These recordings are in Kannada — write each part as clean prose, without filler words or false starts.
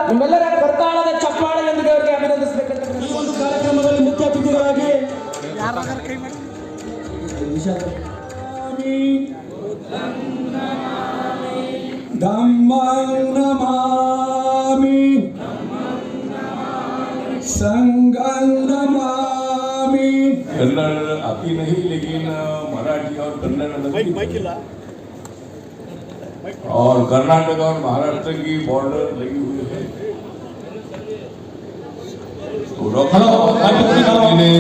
ನಿಮ್ಮೆಲ್ಲರ ಕರ್ತಾಳದ ಚಪ್ಪಾಳೆಯೊಂದಿಗೆ ಅವರಿಗೆ ಅಭಿನಂದಿಸಬೇಕಂತ ಈ ಒಂದು ಕಾರ್ಯಕ್ರಮದಲ್ಲಿ ಮುಖ್ಯ ಅತಿಥಿಗಳಾಗಿ धम्मं नमामि संघं नमामि। कन्नड़ आती नहीं लेकिन मराठी और कन्नड़ और कर्नाटक और महाराष्ट्र की बॉर्डर लगी हुई है। तो डॉक्टर ने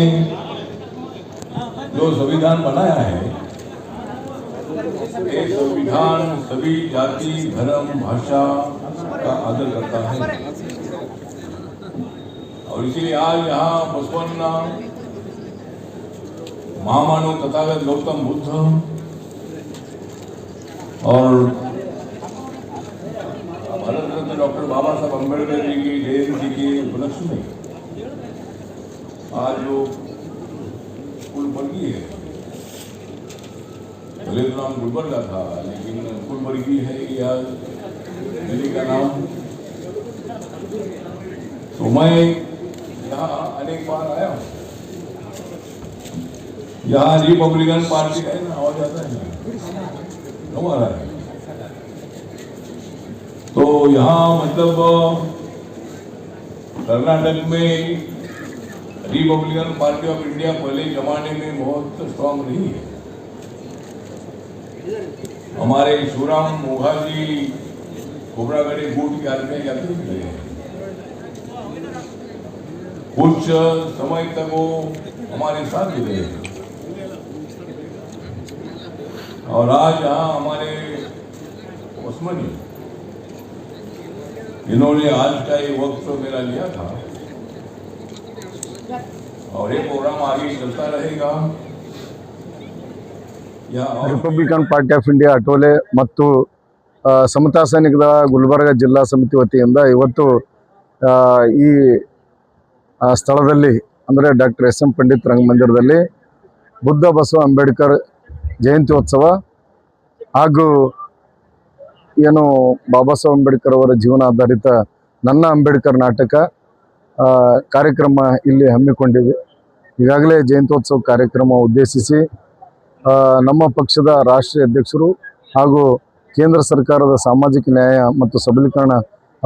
जो संविधान बनाया है ये संविधान सभी जाति धर्म भाषा का आदर करता है और इसलिए आज यहाँ बसवन्ना महामानव तथागत गौतम बुद्ध और भारत रत्न डॉक्टर बाबा साहब अम्बेडकर जी की जयंती के उपलक्ष्य में आज जो कुलवर्गीय है, भले तो नाम गुलबर्गा था लेकिन कुलवर्गीय है या दिल्ली का नाम। तो मैं यहाँ अनेक बार आया हूँ। यहाँ रिपब्लिकन पार्टी का ना आवाज आता है हमारा है। तो यहाँ मतलब कर्नाटक में रिपब्लिकन पार्टी ऑफ इंडिया पहले जमाने में बहुत स्ट्रांग नहीं है। हमारे शिवराम मोघाजी कोबरागढ़ गुट के आदमी जाते थे। कुछ समय तक वो हमारे साथ भी रहे और आज यहाँ हमारे उस्मानी इन्होंने आज का ये वक्त मेरा लिया था और ये प्रोग्राम आगे चलता रहेगा। ರಿಪಬ್ಲಿಕನ್ ಪಾರ್ಟಿ ಆಫ್ ಇಂಡಿಯಾ ಅಟೋಲೆ ಮತ್ತು ಸಮತಾ ಸೈನಿಕದ ಗುಲ್ಬರ್ಗ ಜಿಲ್ಲಾ ಸಮಿತಿ ವತಿಯಿಂದ ಇವತ್ತು ಈ ಸ್ಥಳದಲ್ಲಿ ಅಂದರೆ ಡಾಕ್ಟರ್ ಎಸ್ ಎಂ ಪಂಡಿತ್ ರಂಗಮಂದಿರದಲ್ಲಿ ಬುದ್ಧ ಬಸವ ಅಂಬೇಡ್ಕರ್ ಜಯಂತ್ಯೋತ್ಸವ ಹಾಗೂ ಏನು ಬಾಬಾ ಸಾಹೇಬ್ ಅಂಬೇಡ್ಕರ್ ಅವರ ಜೀವನ ಆಧಾರಿತ ನನ್ನ ಅಂಬೇಡ್ಕರ್ ನಾಟಕ ಕಾರ್ಯಕ್ರಮ ಇಲ್ಲಿ ಹಮ್ಮಿಕೊಂಡಿದೆ। ಈಗಾಗಲೇ ಜಯಂತ್ಯೋತ್ಸವ ಕಾರ್ಯಕ್ರಮ ಉದ್ದೇಶಿಸಿ ನಮ್ಮ ಪಕ್ಷದ ರಾಷ್ಟ್ರೀಯ ಅಧ್ಯಕ್ಷರು ಹಾಗೂ ಕೇಂದ್ರ ಸರ್ಕಾರದ ಸಾಮಾಜಿಕ ನ್ಯಾಯ ಮತ್ತು ಸಬಲೀಕರಣ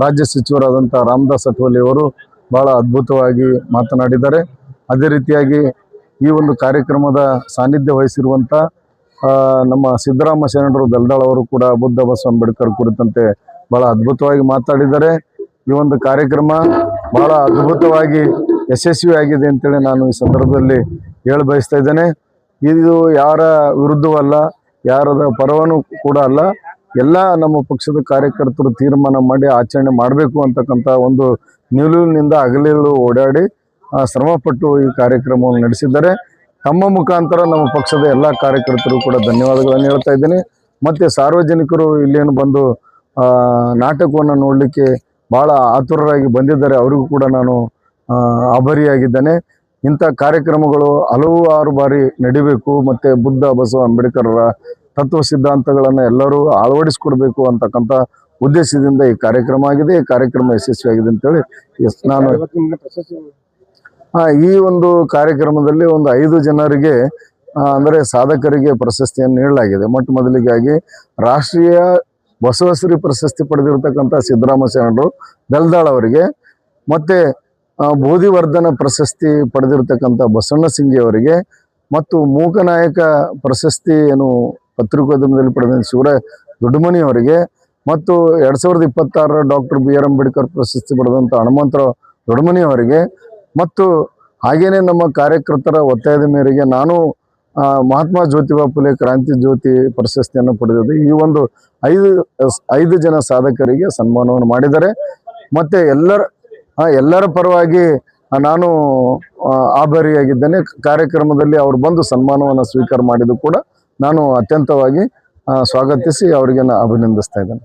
ರಾಜ್ಯ ಸಚಿವರಾದಂಥ ರಾಮದಾಸ್ ಅಠವಲೆ ಅವರು ಭಾಳ ಅದ್ಭುತವಾಗಿ ಮಾತನಾಡಿದ್ದಾರೆ। ಅದೇ ರೀತಿಯಾಗಿ ಈ ಒಂದು ಕಾರ್ಯಕ್ರಮದ ಸಾನ್ನಿಧ್ಯ ವಹಿಸಿರುವಂಥ ನಮ್ಮ ಸಿದ್ದರಾಮ ಶರಣರು ಬೆಲ್ದಾಳ್ ಅವರು ಕೂಡ ಬುದ್ಧ ಬಸವ ಅಂಬೇಡ್ಕರ್ ಕುರಿತಂತೆ ಭಾಳ ಅದ್ಭುತವಾಗಿ ಮಾತಾಡಿದ್ದಾರೆ। ಈ ಒಂದು ಕಾರ್ಯಕ್ರಮ ಭಾಳ ಅದ್ಭುತವಾಗಿ ಯಶಸ್ವಿಯಾಗಿದೆ ಅಂತೇಳಿ ನಾನು ಈ ಸಂದರ್ಭದಲ್ಲಿ ಹೇಳ ಬಯಸ್ತಾ ಇದ್ದೇನೆ। ಇದು ಯಾರ ವಿರುದ್ಧವಲ್ಲ, ಯಾರದ ಪರವೂ ಕೂಡ ಅಲ್ಲ, ಎಲ್ಲ ನಮ್ಮ ಪಕ್ಷದ ಕಾರ್ಯಕರ್ತರು ತೀರ್ಮಾನ ಮಾಡಿ ಆಚರಣೆ ಮಾಡಬೇಕು ಅಂತಕ್ಕಂಥ ಒಂದು ನಿಲುವಿನಿಂದ ಹಗಲಿರುಳು ಓಡಾಡಿ ಶ್ರಮಪಟ್ಟು ಈ ಕಾರ್ಯಕ್ರಮವನ್ನು ನಡೆಸಿದ್ದಾರೆ। ತಮ್ಮ ಮುಖಾಂತರ ನಮ್ಮ ಪಕ್ಷದ ಎಲ್ಲ ಕಾರ್ಯಕರ್ತರು ಕೂಡ ಧನ್ಯವಾದಗಳನ್ನು ಹೇಳ್ತಾ ಇದ್ದೀನಿ। ಮತ್ತು ಸಾರ್ವಜನಿಕರು ಇಲ್ಲೇನು ಬಂದು ನಾಟಕವನ್ನು ನೋಡಲಿಕ್ಕೆ ಭಾಳ ಆತುರರಾಗಿ ಬಂದಿದ್ದಾರೆ, ಅವರಿಗೂ ಕೂಡ ನಾನು ಆಭಾರಿಯಾಗಿದ್ದೇನೆ। ಇಂಥ ಕಾರ್ಯಕ್ರಮಗಳು ಹಲವಾರು ಬಾರಿ ನಡಿಬೇಕು ಮತ್ತು ಬುದ್ಧ ಬಸವ ಅಂಬೇಡ್ಕರರ ತತ್ವ ಸಿದ್ಧಾಂತಗಳನ್ನು ಎಲ್ಲರೂ ಅಳವಡಿಸಿಕೊಡ್ಬೇಕು ಅಂತಕ್ಕಂಥ ಉದ್ದೇಶದಿಂದ ಈ ಕಾರ್ಯಕ್ರಮ ಆಗಿದೆ। ಈ ಕಾರ್ಯಕ್ರಮ ಯಶಸ್ವಿಯಾಗಿದೆ ಅಂತೇಳಿ ನಾನು ಈ ಒಂದು ಕಾರ್ಯಕ್ರಮದಲ್ಲಿ ಒಂದು 5 ಜನರಿಗೆ ಅಂದರೆ ಸಾಧಕರಿಗೆ ಪ್ರಶಸ್ತಿಯನ್ನು ನೀಡಲಾಗಿದೆ। ಮೊಟ್ಟ ಮೊದಲಿಗಾಗಿ ರಾಷ್ಟ್ರೀಯ ಬಸವಶ್ರೀ ಪ್ರಶಸ್ತಿ ಪಡೆದಿರತಕ್ಕಂಥ ಸಿದ್ದರಾಮ ಶರಣರು ಬೆಲ್ದಾಳ್ ಅವರಿಗೆ, ಮತ್ತು ಬೋಧಿವರ್ಧನ ಪ್ರಶಸ್ತಿ ಪಡೆದಿರತಕ್ಕಂಥ ಬಸಣ್ಣ ಸಿಂಗಿ ಅವರಿಗೆ, ಮತ್ತು ಮೂಕನಾಯಕ ಪ್ರಶಸ್ತಿ ಏನು ಪತ್ರಿಕೋದ್ಯಮದಲ್ಲಿ ಪಡೆದ ಶಿವರಾಯ ದೊಡ್ಡಮನಿ ಅವರಿಗೆ, ಮತ್ತು 2026 ಡಾಕ್ಟರ್ ಬಿ ಆರ್ ಅಂಬೇಡ್ಕರ್ ಪ್ರಶಸ್ತಿ ಪಡೆದಂಥ ಹನುಮಂತರಾವ್ ದೊಡ್ಡಮನಿ ಅವರಿಗೆ, ಮತ್ತು ಹಾಗೇನೇ ನಮ್ಮ ಕಾರ್ಯಕರ್ತರ ಒತ್ತಾಯದ ಮೇರೆಗೆ ನಾನು ಮಹಾತ್ಮ ಜ್ಯೋತಿಬಾ ಫುಲೆ ಕ್ರಾಂತಿ ಜ್ಯೋತಿ ಪ್ರಶಸ್ತಿಯನ್ನು ಪಡೆದಿದ್ದೆ। ಈ ಒಂದು 5 ಜನ ಸಾಧಕರಿಗೆ ಸನ್ಮಾನವನ್ನು ಮಾಡಿದ್ದಾರೆ। ಮತ್ತು ಎಲ್ಲರ ಪರವಾಗಿ ನಾನು ಆಭಾರಿಯಾಗಿದ್ದೇನೆ। ಕಾರ್ಯಕ್ರಮದಲ್ಲಿ ಅವರು ಬಂದು ಸನ್ಮಾನವನ್ನು ಸ್ವೀಕಾರ ಮಾಡಿದ್ದು ಕೂಡ ನಾನು ಅತ್ಯಂತವಾಗಿ ಸ್ವಾಗತಿಸಿ ಅವರಿಗೆ ಅಭಿನಂದಿಸ್ತಾ ಇದ್ದೇನೆ।